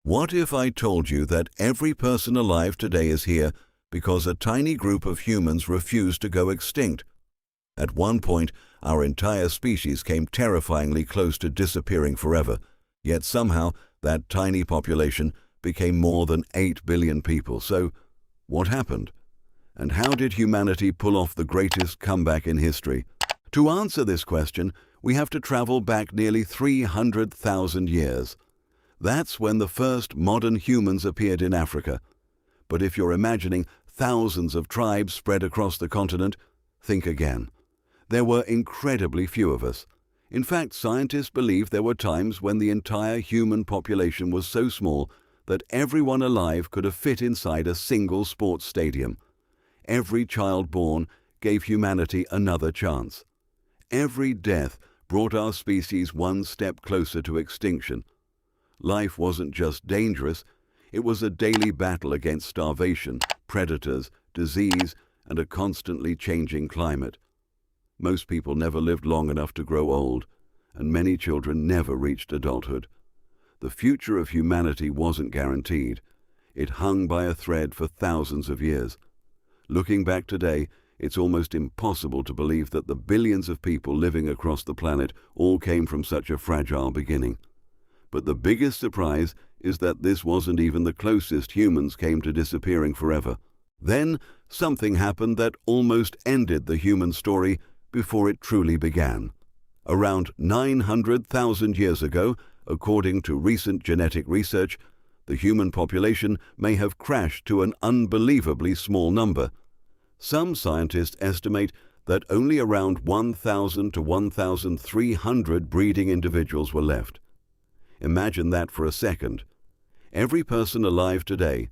What if I told you that every person alive today is here because a tiny group of humans refused to go extinct? At one point, our entire species came terrifyingly close to disappearing forever, yet somehow that tiny population became more than 8 billion people. So, what happened? And how did humanity pull off the greatest comeback in history? To answer this question, we have to travel back nearly 300,000 years. That's when the first modern humans appeared in Africa. But if you're imagining thousands of tribes spread across the continent, think again. There were incredibly few of us. In fact, scientists believe there were times when the entire human population was so small that everyone alive could have fit inside a single sports stadium. Every child born gave humanity another chance. Every death brought our species one step closer to extinction. Life wasn't just dangerous, it was a daily battle against starvation, predators, disease, and a constantly changing climate. Most people never lived long enough to grow old, and many children never reached adulthood. The future of humanity wasn't guaranteed. It hung by a thread for thousands of years. Looking back today, it's almost impossible to believe that the billions of people living across the planet all came from such a fragile beginning. But the biggest surprise is that this wasn't even the closest humans came to disappearing forever. Then, something happened that almost ended the human story before it truly began. Around 900,000 years ago, according to recent genetic research, the human population may have crashed to an unbelievably small number. Some scientists estimate that only around 1,000 to 1,300 breeding individuals were left. Imagine that for a second. Every person alive today,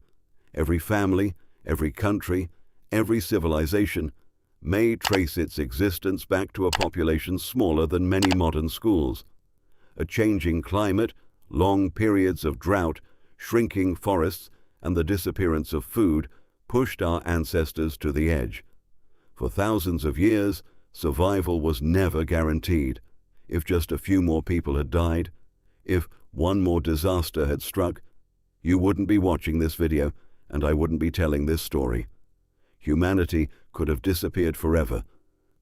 every family, every country, every civilization, may trace its existence back to a population smaller than many modern schools. A changing climate, long periods of drought, shrinking forests, and the disappearance of food pushed our ancestors to the edge. For thousands of years, survival was never guaranteed. If just a few more people had died, if one more disaster had struck, you wouldn't be watching this video and I wouldn't be telling this story. Humanity could have disappeared forever,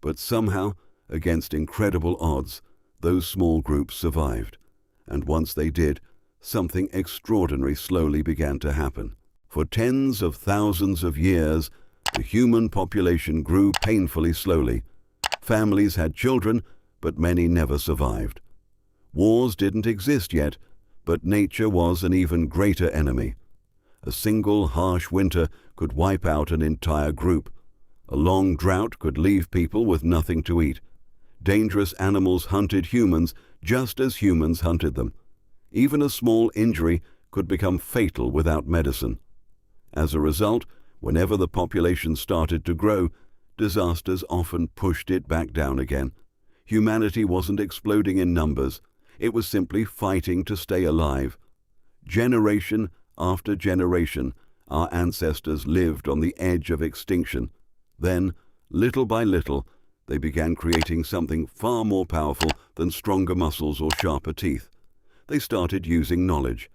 but somehow, against incredible odds, those small groups survived. And once they did, something extraordinary slowly began to happen. For tens of thousands of years, the human population grew painfully slowly. Families had children, but many never survived. Wars didn't exist yet, but nature was an even greater enemy. A single harsh winter could wipe out an entire group. A long drought could leave people with nothing to eat. Dangerous animals hunted humans just as humans hunted them. Even a small injury could become fatal without medicine. As a result, whenever the population started to grow, disasters often pushed it back down again. Humanity wasn't exploding in numbers. It was simply fighting to stay alive. Generation after generation, our ancestors lived on the edge of extinction. Then, little by little, they began creating something far more powerful than stronger muscles or sharper teeth. They started using knowledge,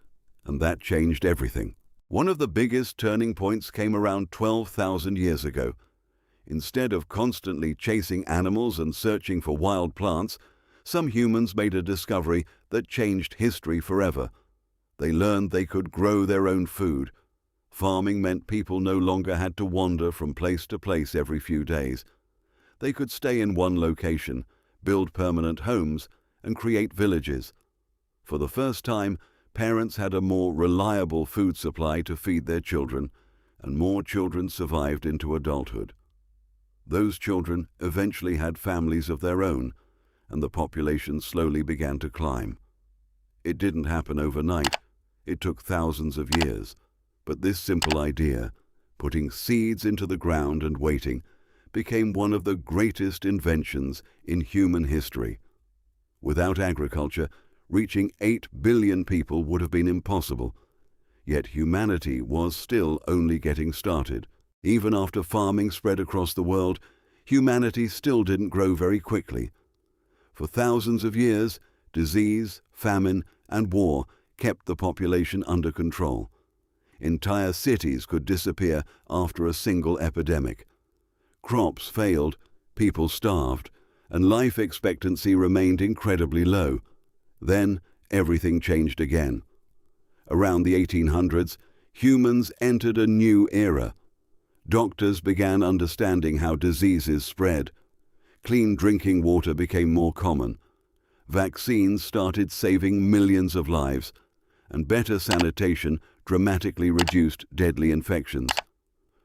and that changed everything. One of the biggest turning points came around 12,000 years ago. Instead of constantly chasing animals and searching for wild plants, some humans made a discovery that changed history forever. They learned they could grow their own food. Farming meant people no longer had to wander from place to place every few days. They could stay in one location, build permanent homes, and create villages. For the first time, parents had a more reliable food supply to feed their children, and more children survived into adulthood. Those children eventually had families of their own, and the population slowly began to climb. It didn't happen overnight. It took thousands of years. But this simple idea, putting seeds into the ground and waiting, became one of the greatest inventions in human history. Without agriculture, reaching 8 billion people would have been impossible. Yet humanity was still only getting started. Even after farming spread across the world, humanity still didn't grow very quickly. For thousands of years, disease, famine, and war kept the population under control. Entire cities could disappear after a single epidemic. Crops failed, people starved, and life expectancy remained incredibly low. Then everything changed again. Around the 1800s, humans entered a new era. Doctors began understanding how diseases spread. Clean drinking water became more common. Vaccines started saving millions of lives, and better sanitation dramatically reduced deadly infections.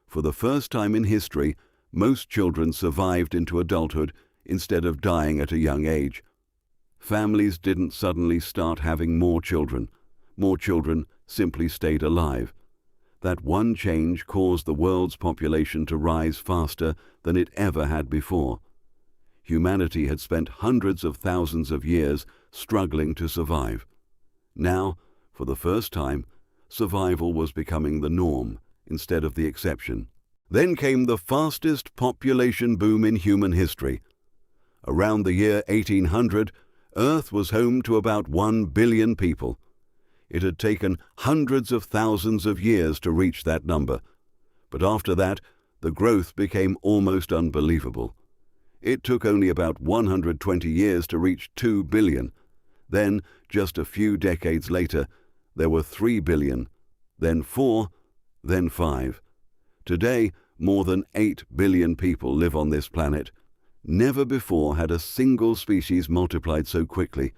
For the first time in history, most children survived into adulthood instead of dying at a young age. Families didn't suddenly start having more children. More children simply stayed alive. That one change caused the world's population to rise faster than it ever had before. Humanity had spent hundreds of thousands of years struggling to survive. Now, for the first time, survival was becoming the norm instead of the exception. Then came the fastest population boom in human history. Around the year 1800, Earth was home to about 1 billion people. It had taken hundreds of thousands of years to reach that number, but after that, the growth became almost unbelievable. It took only about 120 years to reach 2 billion. Then, just a few decades later, there were 3 billion, then 4, then 5. Today, more than 8 billion people live on this planet. Never before had a single species multiplied so quickly.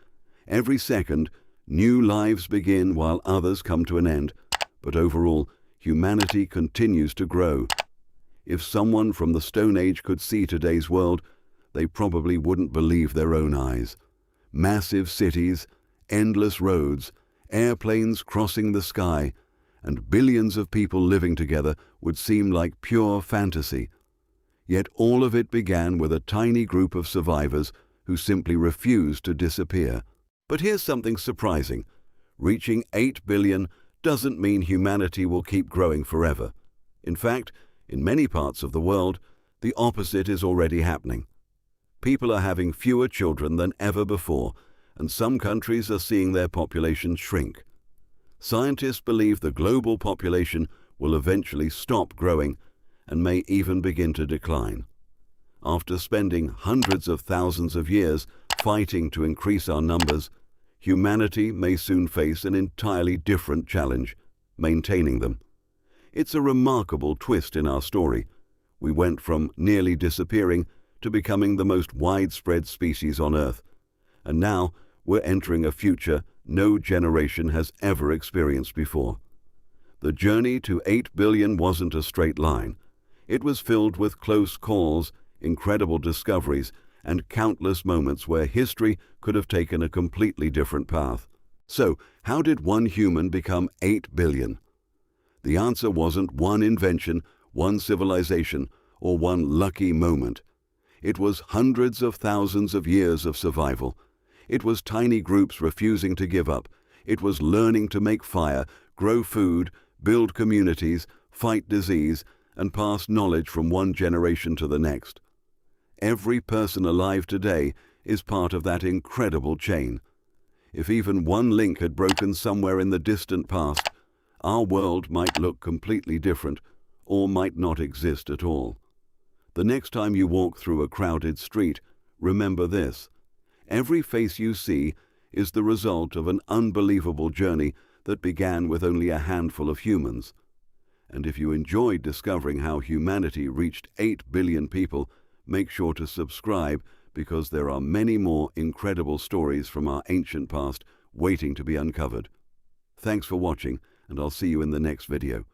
Every second, new lives begin while others come to an end, but overall, humanity continues to grow. If someone from the Stone Age could see today's world, they probably wouldn't believe their own eyes. Massive cities, endless roads, airplanes crossing the sky, and billions of people living together would seem like pure fantasy. Yet all of it began with a tiny group of survivors who simply refused to disappear. But here's something surprising. Reaching 8 billion doesn't mean humanity will keep growing forever. In fact, in many parts of the world, the opposite is already happening. People are having fewer children than ever before, and some countries are seeing their population shrink. Scientists believe the global population will eventually stop growing and may even begin to decline. After spending hundreds of thousands of years fighting to increase our numbers, humanity may soon face an entirely different challenge: maintaining them. It's a remarkable twist in our story. We went from nearly disappearing to becoming the most widespread species on Earth, and now we're entering a future no generation has ever experienced before. The journey to 8 billion wasn't a straight line. It was filled with close calls, incredible discoveries, and countless moments where history could have taken a completely different path. So, how did one human become 8 billion? The answer wasn't one invention, one civilization, or one lucky moment. It was hundreds of thousands of years of survival. It was tiny groups refusing to give up. It was learning to make fire, grow food, build communities, fight disease, and pass knowledge from one generation to the next. Every person alive today is part of that incredible chain. If even one link had broken somewhere in the distant past, our world might look completely different, or might not exist at all. The next time you walk through a crowded street, remember this: every face you see is the result of an unbelievable journey that began with only a handful of humans. And if you enjoyed discovering how humanity reached 8 billion people, make sure to subscribe, because there are many more incredible stories from our ancient past waiting to be uncovered. Thanks for watching, and I'll see you in the next video.